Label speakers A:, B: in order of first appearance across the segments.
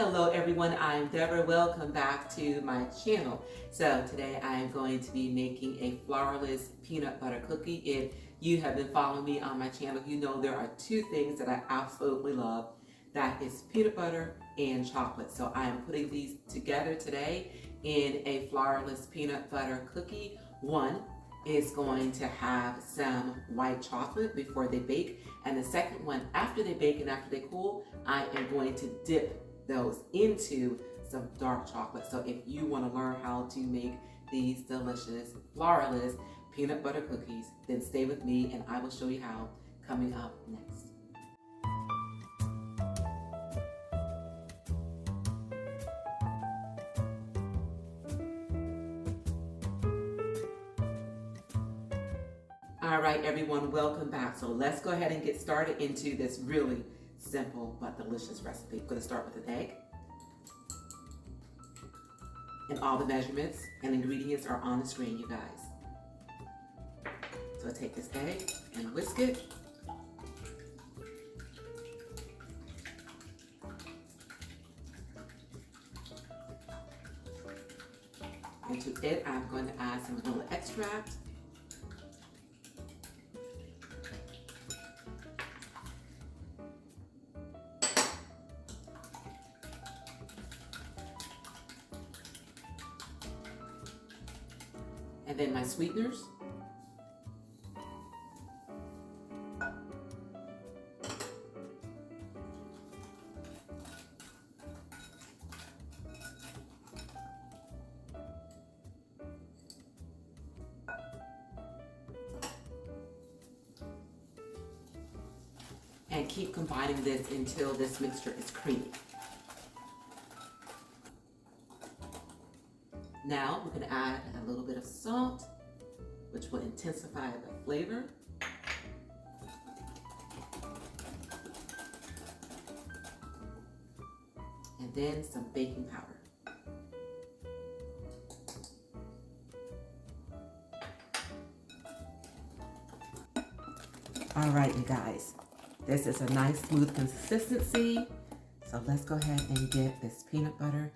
A: Hello everyone, I'm Deborah. Welcome back to my channel. So today I'm going to be making a flourless peanut butter cookie. If you have been following me on my channel, you know there are two things that I absolutely love. That is peanut butter and chocolate. So I am putting these together today in a flourless peanut butter cookie. One is going to have some white chocolate before they bake, and the second one, after they bake and after they cool, I am going to dip those into some dark chocolate. So if you want to learn how to make these delicious flourless peanut butter cookies, then stay with me and I will show you how coming up next. All right, everyone, welcome back. So let's go ahead and get started into this really simple but delicious recipe. I'm going to start with an egg. And all the measurements and ingredients are on the screen, you guys. So I take this egg and whisk it. Into it, I'm going to add some vanilla extract. And then my sweeteners. And keep combining this until this mixture is creamy. Now we're going to add a little bit of salt, which will intensify the flavor. And then some baking powder. All right, you guys, this is a nice smooth consistency. So let's go ahead and get this peanut butter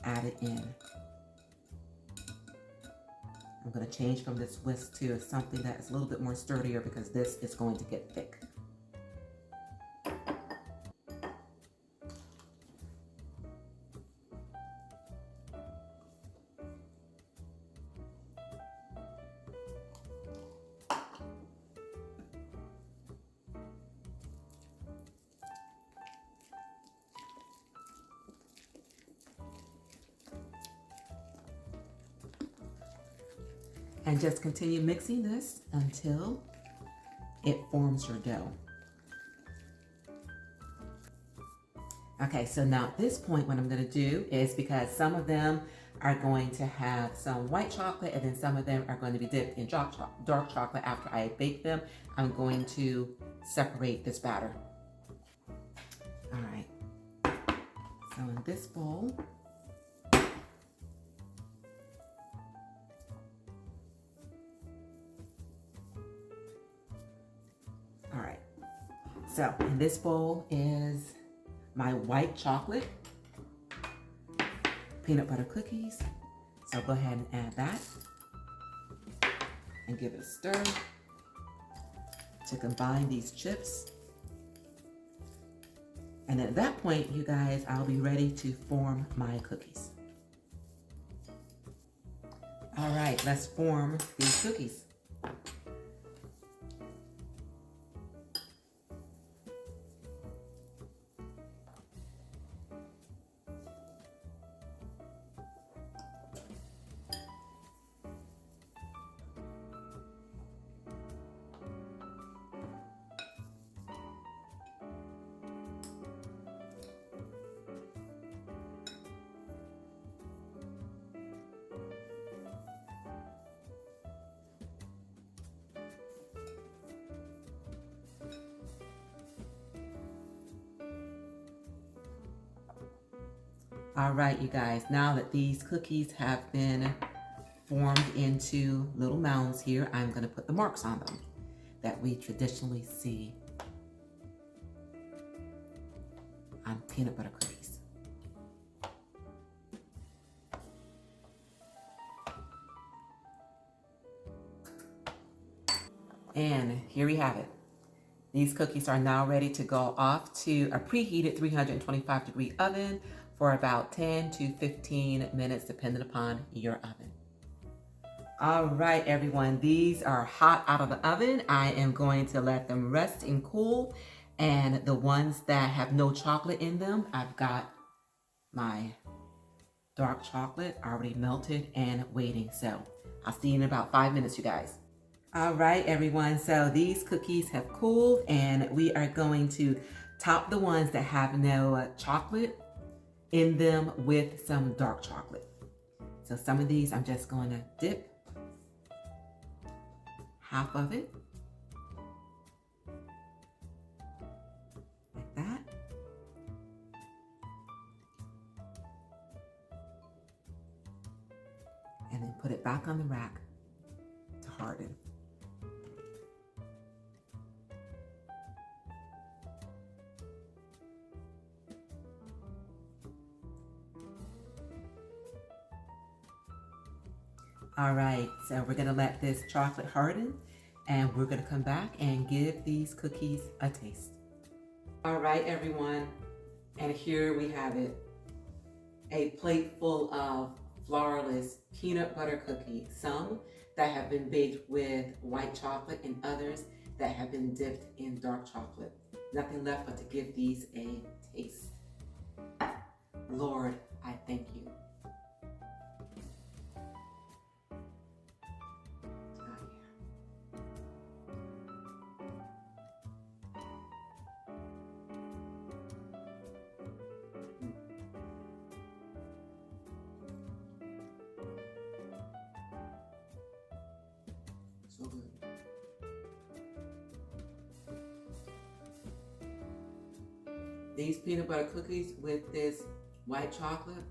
A: added in. I'm going to change from this whisk to something that is a little bit more sturdier because this is going to get thick. And just continue mixing this until it forms your dough. Okay, so now at this point, what I'm going to do is, because some of them are going to have some white chocolate and then some of them are going to be dipped in dark chocolate after I bake them, I'm going to separate this batter. All right, so in this bowl, so in this bowl is my white chocolate peanut butter cookies. So go ahead and add that and give it a stir to combine these chips. And at that point, you guys, I'll be ready to form my cookies. All right, let's form these cookies. All right, you guys, now that these cookies have been formed into little mounds here, I'm going to put the marks on them that we traditionally see on peanut butter cookies. And here we have it. These cookies are now ready to go off to a preheated 325-degree oven for about 10 to 15 minutes, depending upon your oven. All right, everyone, these are hot out of the oven. I am going to let them rest and cool. And the ones that have no chocolate in them, I've got my dark chocolate already melted and waiting. So I'll see you in about 5 minutes, you guys. All right, everyone, so these cookies have cooled and we are going to top the ones that have no chocolate in them with some dark chocolate. So some of these I'm just going to dip half of it like that. And then put it back on the rack to harden. All right, so we're gonna let this chocolate harden and we're gonna come back and give these cookies a taste. All right, everyone, and here we have it. A plate full of Flourless Peanut Butter Cookies, some that have been baked with white chocolate and others that have been dipped in dark chocolate. Nothing left but to give these a taste. Lord, I thank you. So good. These peanut butter cookies with this white chocolate,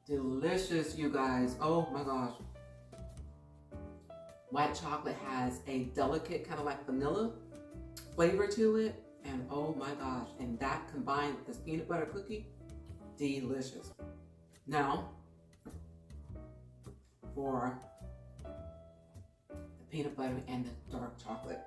A: delicious, you guys. Oh my gosh. White chocolate has a delicate kind of like vanilla flavor to it, and oh my gosh, and that combined with this peanut butter cookie, delicious. Now, for peanut butter and the dark chocolate.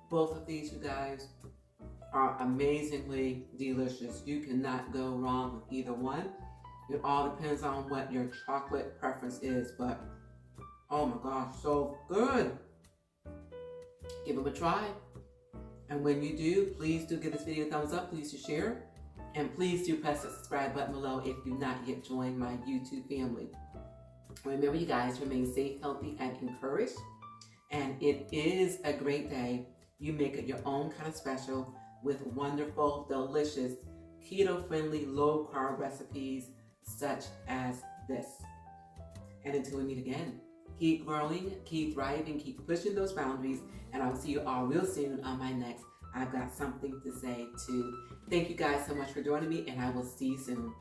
A: Both of these, you guys, are amazingly delicious. You cannot go wrong with either one. It all depends on what your chocolate preference is, but oh my gosh, so good. Give them a try. And when you do, please do give this video a thumbs up, please do share, and please do press the subscribe button below if you've not yet joined my YouTube family. Remember, you guys, remain safe, healthy, and encouraged. And it is a great day. You make it your own kind of special with wonderful, delicious, keto-friendly, low-carb recipes such as this. And until we meet again, keep growing, keep thriving, keep pushing those boundaries, and I'll see you all real soon on my next I've Got Something to Say too. Thank you guys so much for joining me, and I will see you soon.